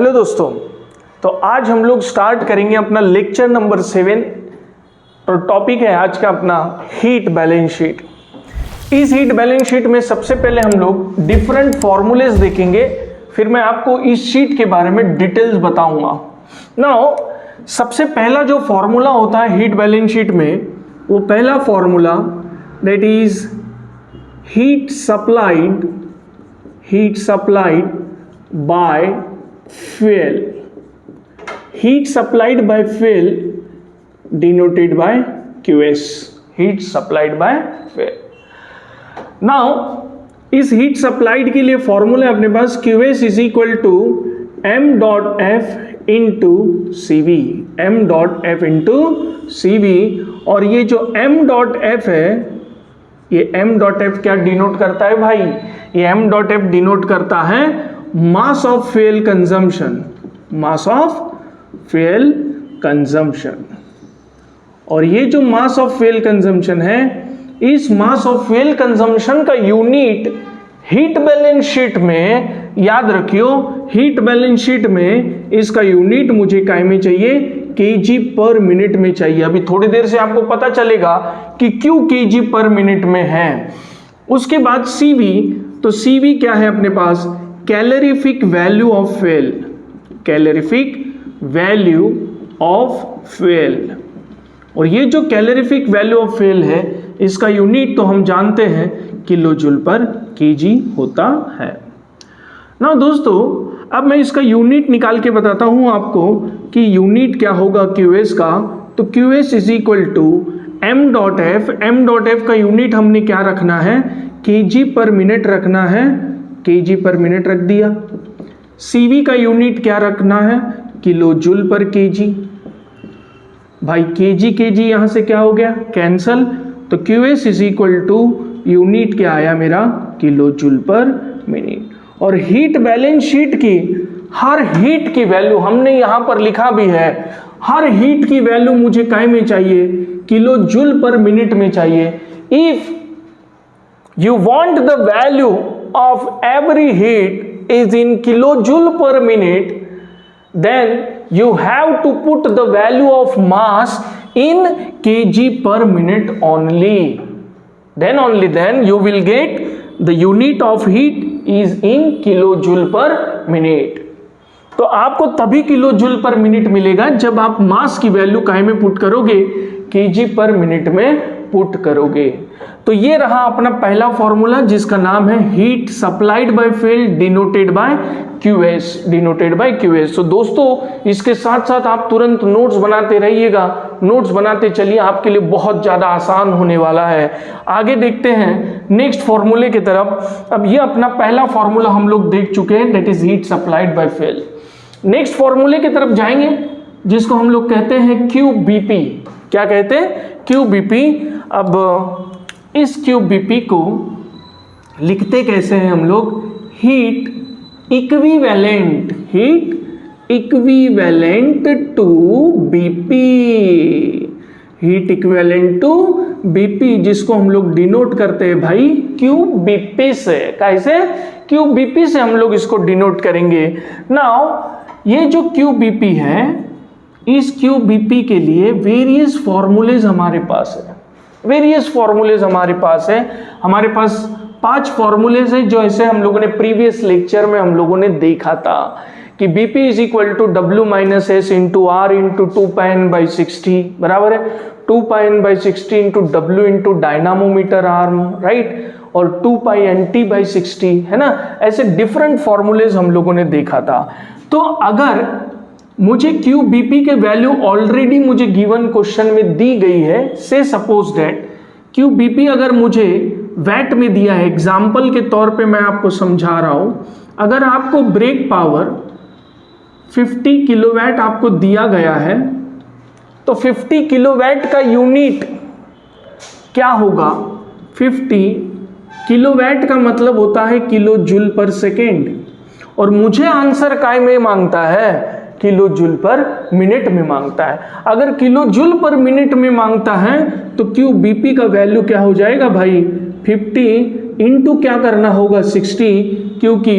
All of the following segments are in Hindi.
हेलो दोस्तों, तो आज हम लोग स्टार्ट करेंगे अपना लेक्चर नंबर 7 और टॉपिक है आज का अपना हीट बैलेंस शीट। इस हीट बैलेंस शीट में सबसे पहले हम लोग डिफरेंट फॉर्मूलेज देखेंगे, फिर मैं आपको इस शीट के बारे में डिटेल्स बताऊंगा। नाउ सबसे पहला जो फॉर्मूला होता है हीट बैलेंस शीट में, वो पहला formula that is heat supplied by fuel. Heat supplied by fuel denoted by QS. Heat supplied by fuel. Now इस heat supplied के लिए फॉर्मूला अपने पास QS is equal to m dot f into CV. m dot f into CV और ये जो m dot f है, ये m dot f क्या डिनोट करता है भाई? ये m dot f डिनोट करता है मास ऑफ फ्यूल कंजम्पशन। और ये जो मास ऑफ फ्यूल कंजम्पशन है, इस मास ऑफ फ्यूल कंजम्पशन का यूनिट हीट बैलेंस शीट में याद रखियो, हीट बैलेंस शीट में इसका यूनिट मुझे काय में चाहिए, केजी पर मिनट में चाहिए। अभी थोड़ी देर से आपको पता चलेगा कि क्यों केजी पर मिनट में है। उसके बाद सीवी, तो सीवी क्या है अपने पास? Calorific value of fuel, calorific value of fuel. और ये जो कैलोरीफिक वैल्यू ऑफ फ्यूल है, इसका यूनिट तो हम जानते हैं किलो जूल पर केजी होता है ना दोस्तों। अब मैं इसका यूनिट निकाल के बताता हूं आपको कि यूनिट क्या होगा QS का। तो QS is equal to m dot F. m dot F का यूनिट हमने क्या रखना है? केजी पर मिनट रखना है, केजी पर मिनट रख दिया। CV का यूनिट क्या रखना है? Kilo joule per kg. भाई केजी यहां से क्या हो गया? कैंसल। तो QS is equal to unit क्या आया मेरा? Kilo joule per minute. और हीट बैलेंस शीट की हर हीट की वैल्यू हमने यहां पर लिखा भी है, हर हीट की वैल्यू मुझे काय में चाहिए? किलो जूल पर मिनट में चाहिए। If you want the value of every heat is in kilojoule per minute, then you have to put the value of mass in kg per minute only. Then you will get the unit of heat is in kilojoule per minute. तो आपको तभी किलो जूल पर मिनट मिलेगा जब आप मास की वैल्यू काय में पुट करोगे? केजी पर मिनट में पुट करोगे। तो ये रहा अपना पहला फॉर्मूला जिसका नाम है heat supplied by fuel denoted by QS। तो दोस्तों इसके साथ साथ आप तुरंत नोट्स बनाते रहिएगा, नोट्स बनाते चलिए, आपके लिए बहुत ज़्यादा आसान होने वाला है। आगे देखते हैं नेक्स्ट फॉर्मूले की तरफ। अब ये अपना पहला फॉर्मूला हम लोग देख चुके हैं, that is heat supplied by fuel. Next फॉर्मूले की तरफ जाएंगे जिसको हम लोग कहते हैं QBP। क्या कहते हैं? QBP। अब इस QBP को लिखते कैसे हैं हम लोग? Heat equivalent to BP। Heat equivalent to BP, जिसको हम लोग डिनोट करते हैं भाई QBP से। कैसे? QBP से हम लोग इसको डिनोट करेंगे। नाउ ये जो QBP है, इस QBP के लिए वेरियस फॉर्मूलेज हमारे पास है, हमारे पास 5 फॉर्मूलेज है जो ऐसे हम लोगों ने प्रीवियस लेक्चर में हम लोगों ने देखा था कि BP is equal to W minus S into R into 2πn/60 बराबर है 2πn/60 into W into dynamometer arm, right, और 2πnt/60 है ना। ऐसे डिफरेंट फॉर्मूलेज हम लोगों ने देखा था। तो अगर मुझे QBP के वैल्यू ऑलरेडी मुझे गिवन क्वेश्चन में दी गई है, से सपोज दैट QBP अगर मुझे वैट में दिया है, एग्जाम्पल के तौर पे मैं आपको समझा रहा हूं, अगर आपको ब्रेक पावर 50 किलोवाट आपको दिया गया है, तो 50 किलोवाट का यूनिट क्या होगा? 50 किलोवाट का मतलब होता है किलो जूल पर सेकेंड, और मुझे आंसर काय में मांगता है? किलो जूल पर मिनट में मांगता है। अगर किलो जूल पर मिनट में मांगता है तो QBP का वैल्यू क्या हो जाएगा भाई? 50 इंटू क्या करना होगा? 60, क्योंकि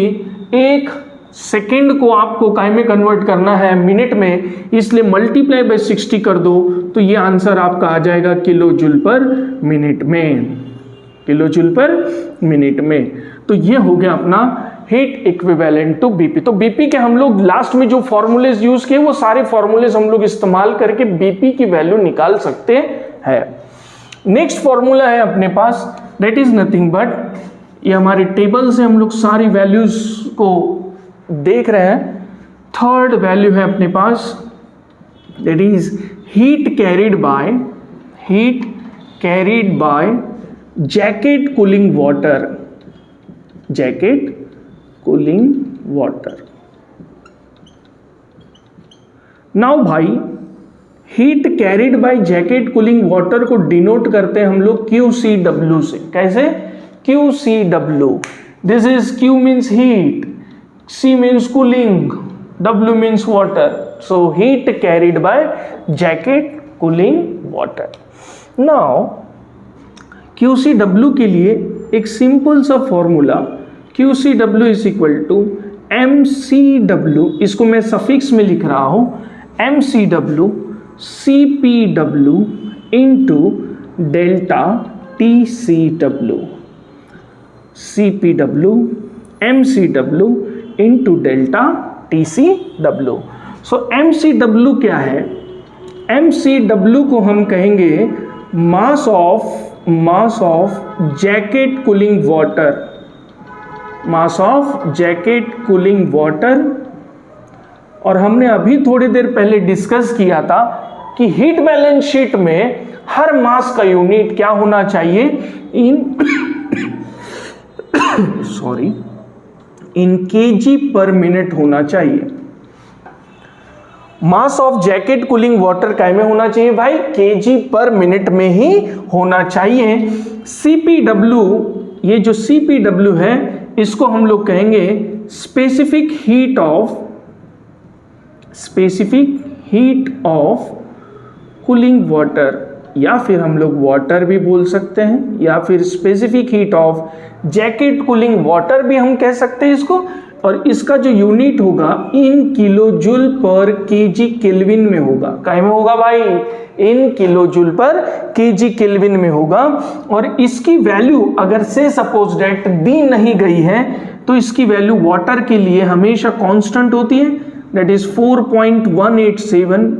1 सेकेंड को आपको काय में कन्वर्ट करना है, मिनट में, इसलिए मल्टीप्लाई बाय 60 कर दो तो ये आंसर आपका आ जाएगा किलो जूल पर मिनट में, किलो जूल पर मिनट में। तो ये हो गया अपना हीट इक्विवेलेंट टू बीपी। तो बीपी के हम लोग लास्ट में जो फॉर्मूलेज यूज किए वो सारे फॉर्मूलेज हम लोग इस्तेमाल करके बीपी की वैल्यू निकाल सकते हैं। नेक्स्ट फॉर्मूला है अपने पास, दैट इज नथिंग बट, ये हमारे टेबल से हम लोग सारी वैल्यूज को देख रहे हैं। थर्ड वैल्यू है अपने पास, that is heat carried by jacket cooling water, jacket cooling water. Now भाई heat carried by jacket cooling water को डिनोट करते हैं हम लोग QCW से। कैसे? QCW, this is Q means heat, C means cooling, W means water. So heat carried by jacket cooling water. Now QCW के लिए एक सिंपल सा formula, QCW is equal to MCW, इसको मैं सफिक्स में लिख रहा हूँ, MCW CPW into delta TCW, CPW MCW into delta TCW। सो MCW क्या है? MCW को हम कहेंगे mass of jacket cooling water, mass of jacket cooling water. और हमने अभी थोड़ी देर पहले डिस्कस किया था कि हीट बैलेंस शीट में हर मास का यूनिट क्या होना चाहिए, इन kg पर मिनट होना चाहिए। Mass of jacket cooling water काय में होना चाहिए भाई? kg पर मिनट में ही होना चाहिए। CPW, ये जो CPW है इसको हम लोग कहेंगे specific heat of cooling water, या फिर हम लोग वाटर भी बोल सकते हैं, या फिर specific heat of jacket cooling water भी हम कह सकते हैं इसको। और इसका जो यूनिट होगा इन kilo joule per KG kelvin में होगा। काय में होगा भाई? इन kilo joule per KG kelvin में होगा। और इसकी वैल्यू अगर से सपोज डेट दी नहीं गई है तो इसकी वैल्यू वाटर के लिए हमेशा कांस्टेंट होती है, that is 4.187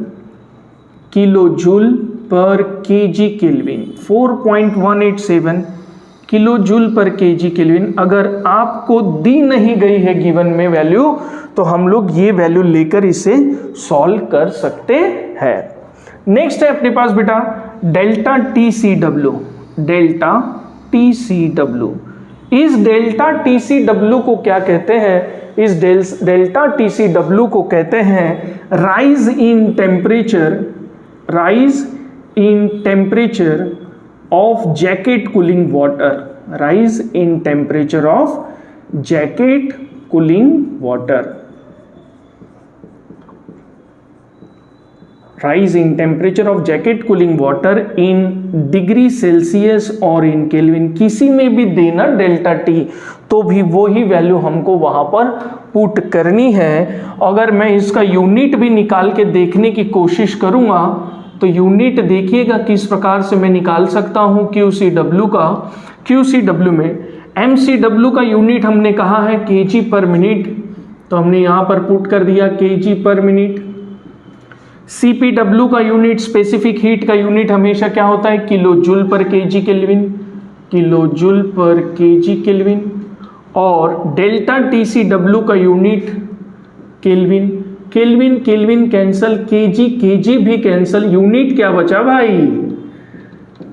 kilo joule per KG kelvin, 4.187 kilo joule per KG kelvin. अगर आपको दी नहीं गई है गिवन में वैल्यू तो हम लोग ये वैल्यू लेकर इसे सॉल्व कर सकते हैं। नेक्स्ट है अपने पास बेटा डेल्टा TCW, डेल्टा TCW। इस डेल्टा TCW को क्या कहते हैं? इस डेल्टा TCW को कहते हैं rise in temperature of jacket cooling water, rise in temperature of jacket cooling water, rise in temperature of jacket cooling water in degree Celsius और इन केल्विन। किसी में भी देना डेल्टा टी तो भी वो ही वैल्यू हमको वहां पर पुट करनी है। अगर मैं इसका यूनिट भी निकाल के देखने की कोशिश करूंगा तो यूनिट देखिएगा किस प्रकार से मैं निकाल सकता हूं QCW का। QCW में MCW का यूनिट हमने कहा है kg पर मिनट, तो हमने यहां पर पुट कर दिया kg पर मिनट। CPW का यूनिट, स्पेसिफिक हीट का यूनिट हमेशा क्या होता है? Kilo joule per KG kelvin, kilo joule per KG kelvin. और डेल्टा TCW का unit kelvin, kelvin kelvin cancel, KG KG भी कैंसल, यूनिट क्या बचा भाई?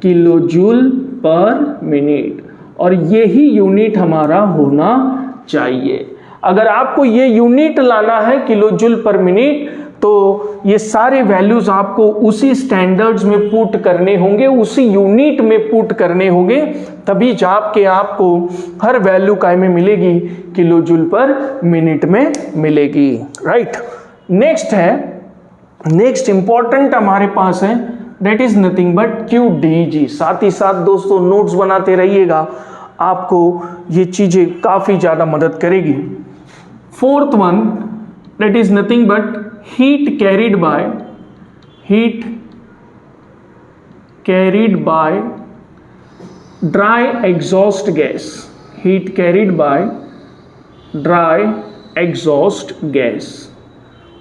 Kilo joule per minute. और यही यूनिट हमारा होना चाहिए। अगर आपको ये यूनिट लाना है किलो जूल पर मिनट तो ये सारे वैल्यूज आपको उसी स्टैंडर्ड्स में पुट करने होंगे, उसी यूनिट में पुट करने होंगे, तभी जाके आपको हर वैल्यू काय में मिलेगी? किलो जूल पर मिनट में मिलेगी, राइट। नेक्स्ट है, नेक्स्ट इंपॉर्टेंट हमारे पास है that is nothing but QDG। साथ ही साथ दोस्तों नोट्स बनाते रहिएगा, आपको ये चीजें काफी ज्यादा मदद करेगी। Fourth one that is nothing but heat carried by dry exhaust gas, heat carried by dry exhaust gas।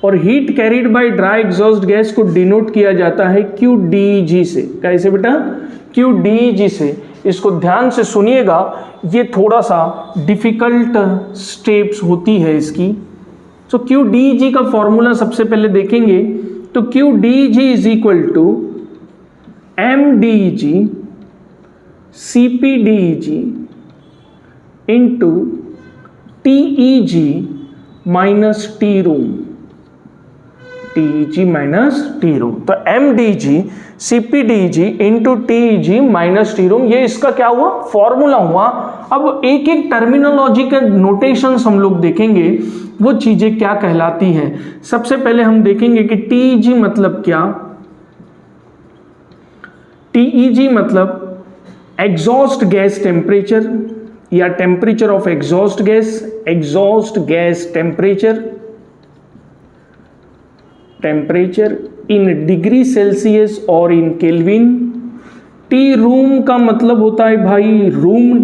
और heat carried by dry exhaust gas को डिनोट किया जाता है QDEG से। कैसे बेटा? QDEG से। इसको ध्यान से सुनिएगा, ये थोड़ा सा डिफिकल्ट स्टेप्स होती है इसकी। तो QDEG का फॉर्मूला सबसे पहले देखेंगे तो QDEG is equal to MDEG CPDEG into TEG minus T room, TEG minus T room. तो MDEG CPDEG into TEG minus T room, ये इसका क्या हुआ? फॉर्मूला हुआ। अब एक एक टर्मिनोलॉजी के नोटेशंस हम लोग देखेंगे, वो चीजें क्या कहलाती हैं। सबसे पहले हम देखेंगे कि TEG मतलब क्या। TEG मतलब एग्जॉस्ट गैस टेम्परेचर या temperature of exhaust gas temperature in degree Celsius और इन केल्विन। टी रूम का मतलब होता है भाई रूम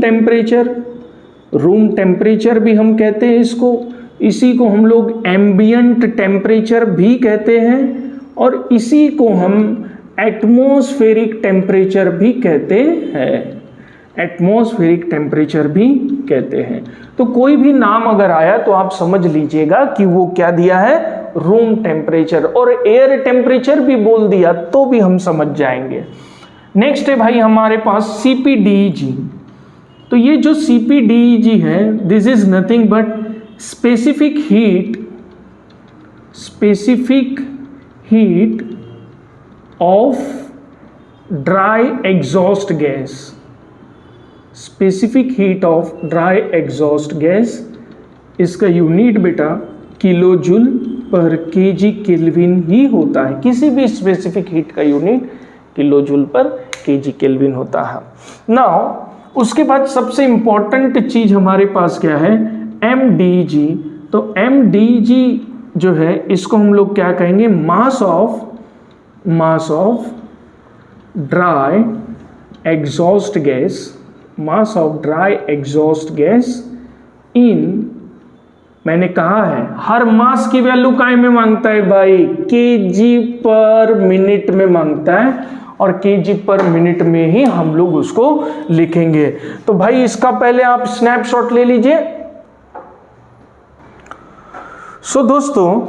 टेम्परेचर भी हम कहते हैं इसको। इसी को हम लोग एम्बियंट टेम्परेचर भी कहते हैं और इसी को हम एटमॉस्फेरिक टेम्परेचर भी कहते हैं। तो कोई भी नाम अगर आया तो आप समझ लीजिएगा कि वो क्या दिया है, रूम टेम्परेचर। और एयर टेम्परेचर भी बोल दिया तो भी हम समझ जाएंगे। नेक्स्ट है भाई हमारे पास CPDEG। तो ये जो CPDEG है, this is nothing but specific heat of dry exhaust gas. इसका यूनिट बेटा kilo joule per KG kelvin ही होता है। किसी भी स्पेसिफिक हीट का unit kilo joule per KG kelvin होता है। नाउ उसके बाद सबसे इंपॉर्टेंट चीज हमारे पास क्या है, MDEG। तो MDEG जो है इसको हम लोग क्या कहेंगे, mass of dry exhaust gas in, मैंने कहा है हर मास की वैल्यू काय में मांगता है भाई, केजी पर मिनट में मांगता है और केजी पर मिनट में ही हम लोग उसको लिखेंगे। तो भाई इसका पहले आप स्नैपशॉट ले लीजिए। सो दोस्तों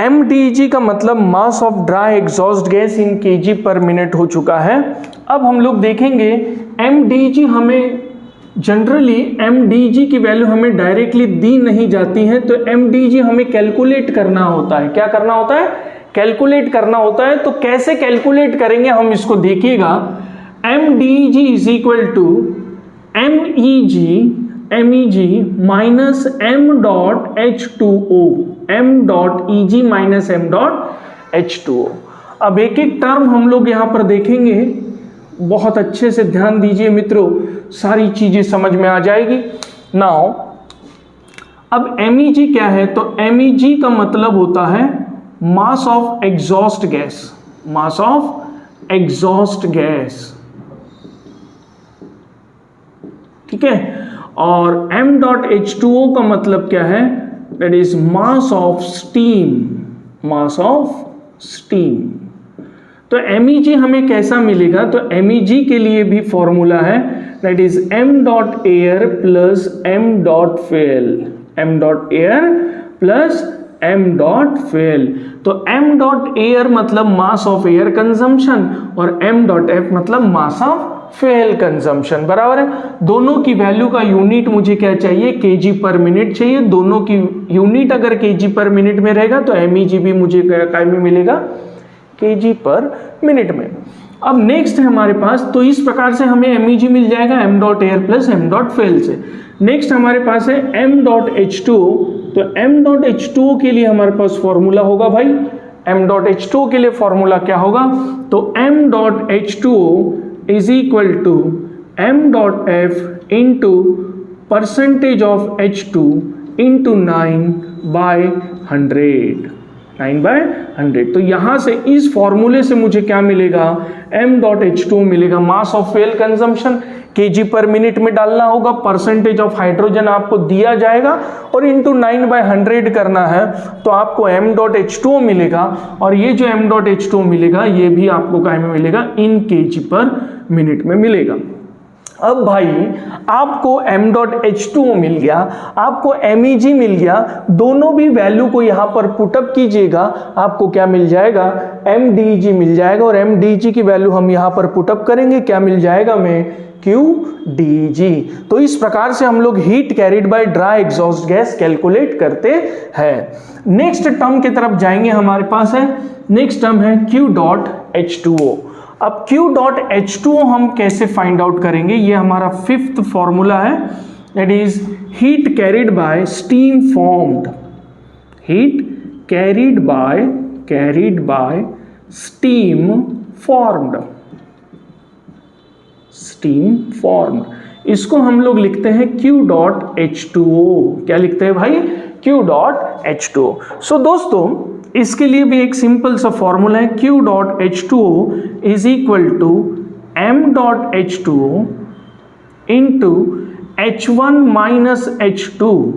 MDEG का मतलब mass of dry exhaust gas in KG पर मिनट हो चुका है। अब हम लोग देखेंगे MDEG हमें जनरली MDEG की वैल्यू हमें डायरेक्टली दी नहीं जाती है, तो MDEG हमें कैलकुलेट करना होता है। क्या करना होता है? कैलकुलेट करना होता है। तो कैसे कैलकुलेट करेंगे हम इसको देखिएगा। MDEG is equal to MEG minus m.H2O, m.EG minus m.H2O। अब एक एक टर्म हम लोग यहाँ पर देखेंगे, बहुत अच्छे से ध्यान दीजिए मित्रों, सारी चीजें समझ में आ जाएगी। नाउ अब MEG क्या है, तो MEG का मतलब होता है मास ऑफ एग्जॉस्ट गैस, ठीक है। और m.H2O का मतलब क्या है, that is mass of steam. तो MEG हमें कैसा मिलेगा, तो MEG के लिए भी फॉर्मूला है, that is m.air plus m.fuel, तो m.air मतलब मास ऑफ एयर कंजम्पशन और m.f मतलब मास ऑफ फ्यूल कंजम्पशन, बराबर है। दोनों की वैल्यू का यूनिट मुझे क्या चाहिए, केजी पर मिनट चाहिए। दोनों की यूनिट अगर केजी पर मिनट में रहेगा तो MEG भी मुझे क्या में मिलेगा, केजी पर मिनट में। अब नेक्स्ट है हमारे पास, तो इस प्रकार से हमें MEG मिल जाएगा m.air प्लस m.fuel से। नेक्स्ट हमारे पास है m.H2O। तो m.H2O के लिए हमारे पास फॉर्मूला होगा भाई, m.H2O के लिए फॉर्मूला क्या होगा, तो m.H2O is equal to m.F into percentage of H2 into 9 9/100, 9/100। तो यहाँ से इस फॉर्मूले से मुझे क्या मिलेगा, m.H2O मिलेगा। Mass of fuel consumption kg पर मिनट में डालना होगा, परसेंटेज ऑफ हाइड्रोजन आपको दिया जाएगा और इंटू 9/100 करना है तो आपको m.H2O मिलेगा। और ये जो m.H2O मिलेगा ये भी आपको कहाँ में मिलेगा, इन kg पर मिनट में मिलेगा। अब भाई आपको m.H2O मिल गया, आपको MEG मिल गया, दोनों भी वैल्यू को यहाँ पर पुटअप कीजिएगा, आपको क्या मिल जाएगा, MdEg मिल जाएगा। और MdEg की वैल्यू हम यहाँ पर पुटअप करेंगे, क्या मिल जाएगा हमें, QdEg। तो इस प्रकार से हम लोग heat carried by dry exhaust gas calculate करते हैं। नेक्स्ट टर्म की तरफ जाएंगे, हमारे पास है नेक्स्ट टर्म है Q.H2O। अब Q.H2O हम कैसे फाइंड आउट करेंगे, ये हमारा फिफ्थ फॉर्मूला है, that is heat carried bye steam formed, heat carried bye steam formed, steam formed. इसको हम लोग लिखते हैं Q.H2O। क्या लिखते हैं भाई, Q.H2O। सो दोस्तों इसके लिए भी एक सिंपल सा फॉर्मूला है, Q.H2O is equal to m.H2O into H1 minus H2।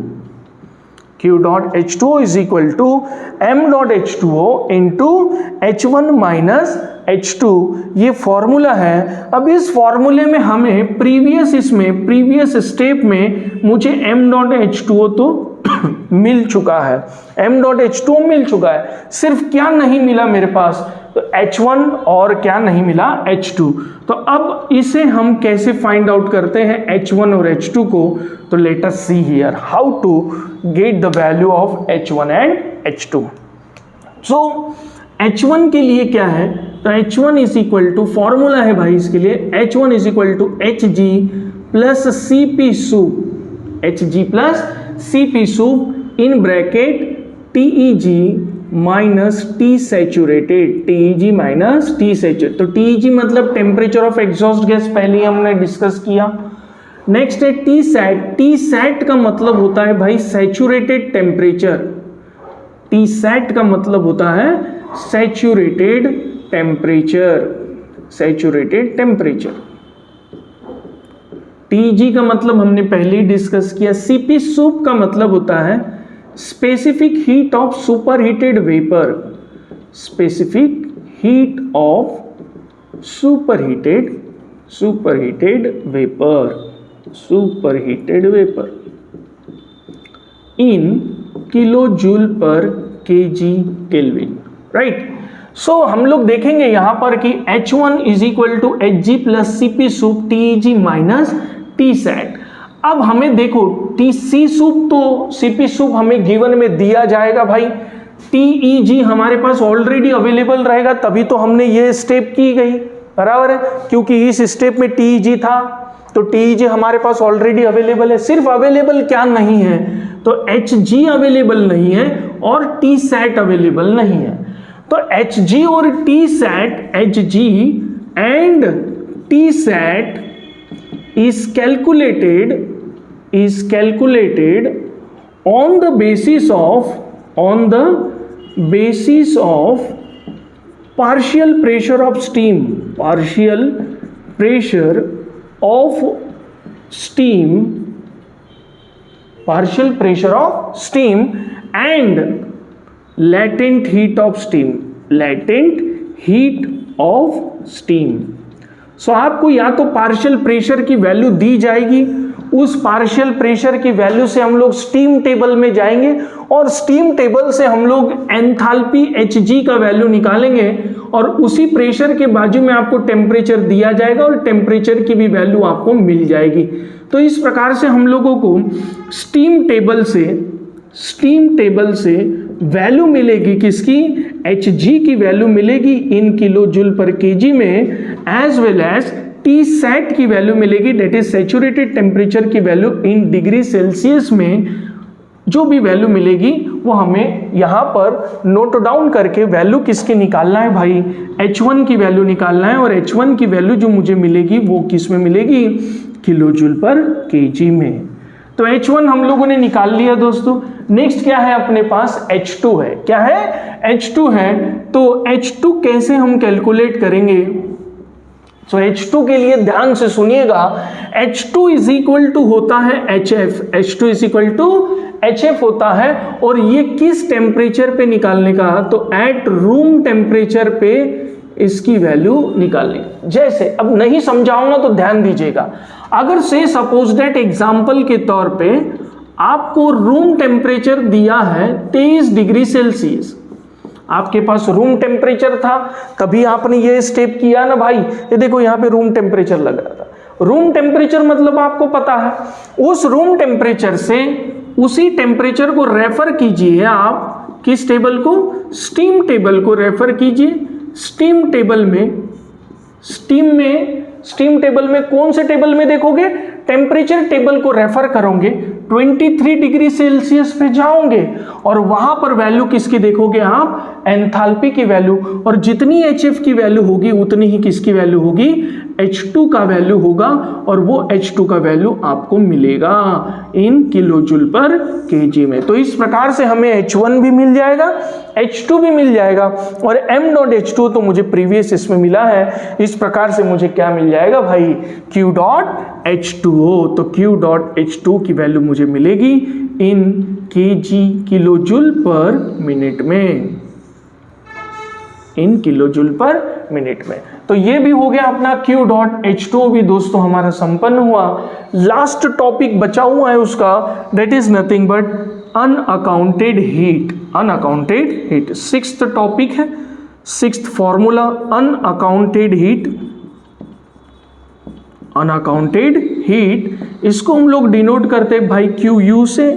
Q.H2O is equal to m.H2O into H1 minus H2, ये फॉर्मूला है। अब इस फॉर्मूले में हमें प्रीवियस स्टेप में मुझे m.H2O तो मिल चुका है, m.H2O मिल चुका है, सिर्फ क्या नहीं मिला मेरे पास, तो H1 और क्या नहीं मिला, H2। तो अब इसे हम कैसे फाइंड आउट करते हैं H1 और H2 को, तो let us see here how to get the value of H1 and H2। So H1 के लिए क्या है, तो H1 is equal to, formula है भाई इसके लिए, H1 is equal to Hg plus Cp सूप, Hg प्लस Cp सूप in bracket TEG minus T saturated, TEG minus T saturated. तो TEG मतलब टेम्परेचर ऑफ एग्जॉस्ट गैस, पहले ही हमने डिस्कस किया। नेक्स्ट है Tsat। Tsat का मतलब होता है भाई सैचुरेटेड टेम्परेचर, Tsat का मतलब होता है saturated temperature, saturated temperature. TG का मतलब हमने पहले ही डिस्कस किया। Cp सूप का मतलब होता है specific heat of superheated vapour, specific heat of superheated vapour in kilo joule per kg kelvin, right. So हम लोग देखेंगे यहां पर कि H1 is equal to Hg plus Cp sup TEG minus Tsat। अब हमें देखो Tc सूप तो Cp सूप हमें गिवन में दिया जाएगा भाई, TEG हमारे पास ऑलरेडी अवेलेबल रहेगा, तभी तो हमने ये स्टेप की गई, बराबर है, क्योंकि इस स्टेप में TEG था तो TEG हमारे पास ऑलरेडी अवेलेबल है। सिर्फ अवेलेबल क्या नहीं है, तो Hg अवेलेबल नहीं है और Tsat अवेलेबल नहीं है। तो Hg और Tsat, Hg and Tsat is calculated on the basis of partial pressure of steam, and latent heat of steam। सो आपको या तो पार्शियल प्रेशर की वैल्यू दी जाएगी, उस पार्शियल प्रेशर की वैल्यू से हम लोग स्टीम टेबल में जाएंगे और स्टीम टेबल से हम लोग एंथैल्पी Hg का वैल्यू निकालेंगे और उसी प्रेशर के बाजू में आपको टेम्परेचर दिया जाएगा और टेम्परेचर की भी वैल्यू आपको मिल जाएगी। तो इस प्रकार से हम लोगों को स्टीम टेबल से वैल्यू मिलेगी किसकी, Hg की वैल्यू मिलेगी इन किलो जूल पर kg में, एज वेल एज Tsat की वैल्यू मिलेगी, डेट इज सैचुरेटेड टेम्परेचर की वैल्यू इन डिग्री सेल्सियस में। जो भी वैल्यू मिलेगी वो हमें यहाँ पर नोट डाउन करके वैल्यू किसकी निकालना है भाई, H1 की वैल्यू निकालना है। और H1 की वैल्यू जो मुझे मिलेगी वो किस में मिलेगी, किलो जूल पर kg में। तो H1 हम लोगों ने निकाल लिया दोस्तों। नेक्स्ट क्या है अपने पास, H2 है। क्या है, H2 है। तो H2 कैसे हम कैलकुलेट करेंगे? तो H2 के लिए ध्यान से सुनिएगा, H2 इज इक्वल टू होता है HF, H2 is equal to HF होता है। और ये किस टेम्परेचर पे निकालने का, तो एट रूम टेम्परेचर पे इसकी वैल्यू निकालने। जैसे अब नहीं समझाऊंगा तो ध्यान दीजिएगा, अगर से सपोज दैट एग्जांपल के तौर पे आपको रूम टेम्परेचर दिया है 23 डिग्री सेल्सियस, आपके पास रूम टेम्परेचर था, तभी आपने ये स्टेप किया ना भाई, ये देखो यहाँ पे रूम टेम्परेचर लग रहा था। रूम टेम्परेचर मतलब आपको पता है, उस रूम टेम्परेचर से उसी टेम्परेचर को रेफर कीजिए आप किस टेबल को, स्टीम टेबल को रेफर कीजिए। स्टीम टेबल में, स्टीम टेबल में कौन से टेबल में देखोगे, टेम्परेचर टेबल को रेफर करोगे, 23 डिग्री सेल्सियस पे जाओगे और वहां पर वैल्यू किसकी देखोगे आप, एंथैल्पी की वैल्यू। और जितनी HF की वैल्यू होगी उतनी ही किसकी वैल्यू होगी, H2 का वैल्यू होगा। और वो H2 का वैल्यू आपको मिलेगा इन किलोजूल पर केजी में। तो इस प्रकार से हमें H1 भी मिल जाएगा, H2 भी मिल जाएगा, और m.H2 तो मुझे प्रीवियस इसमें मिला है। इस प्रकार से मुझे क्या मिल जाएगा भाई, Q.H2O। तो Q.H2 की वैल्यू मुझे मिलेगी इन केजी, किलोजूल पर मिनट में, इन किलोजूल पर मिनट में। तो ये भी हो गया अपना Q.H2 भी दोस्तों हमारा संपन्न हुआ। लास्ट टॉपिक बचा हुआ है उसका, that is nothing but unaccounted heat. Unaccounted heat sixth topic है, sixth formula unaccounted heat. Unaccounted heat इसको हम लोग डिनोट करते हैं भाई QU से,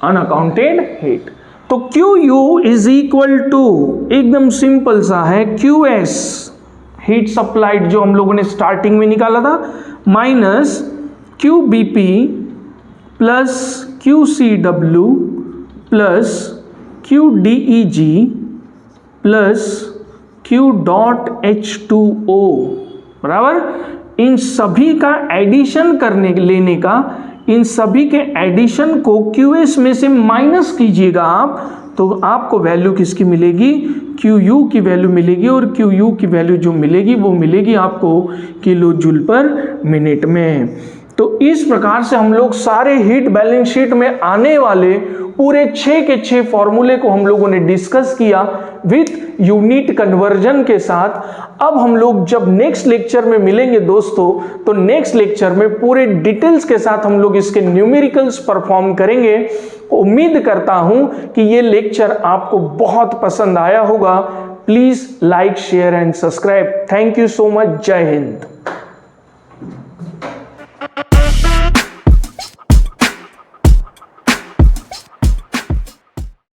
अनअकाउंटेड हीट। तो QU इज इक्वल टू एकदम सिंपल सा है QS, हीट सप्लाइड जो हम लोगों ने स्टार्टिंग में निकाला था, minus QBP plus QCW plus QDEG plus Q.H2O बराबर। इन सभी का एडिशन करने लेने का, इन सभी के एडिशन को QS में से माइनस कीजिएगा आप, तो आपको वैल्यू किसकी मिलेगी, QU की वैल्यू मिलेगी। और QU की वैल्यू जो मिलेगी वो मिलेगी आपको किलो जूल पर मिनट में। तो इस प्रकार से हम लोग सारे हीट बैलेंस शीट में आने वाले पूरे 6 के 6 फॉर्मूले को हम लोगों ने डिस्कस किया विथ यूनिट कन्वर्जन के साथ। अब हम लोग जब नेक्स्ट लेक्चर में मिलेंगे दोस्तों, तो नेक्स्ट लेक्चर में पूरे डिटेल्स के साथ हम लोग इसके न्यूमेरिकल्स परफॉर्म करेंगे। उम्मीद करता हूं कि ये लेक्चर आपको बहुत पसंद आया होगा। Please like, share and subscribe. Thank you so much. जय हिंद।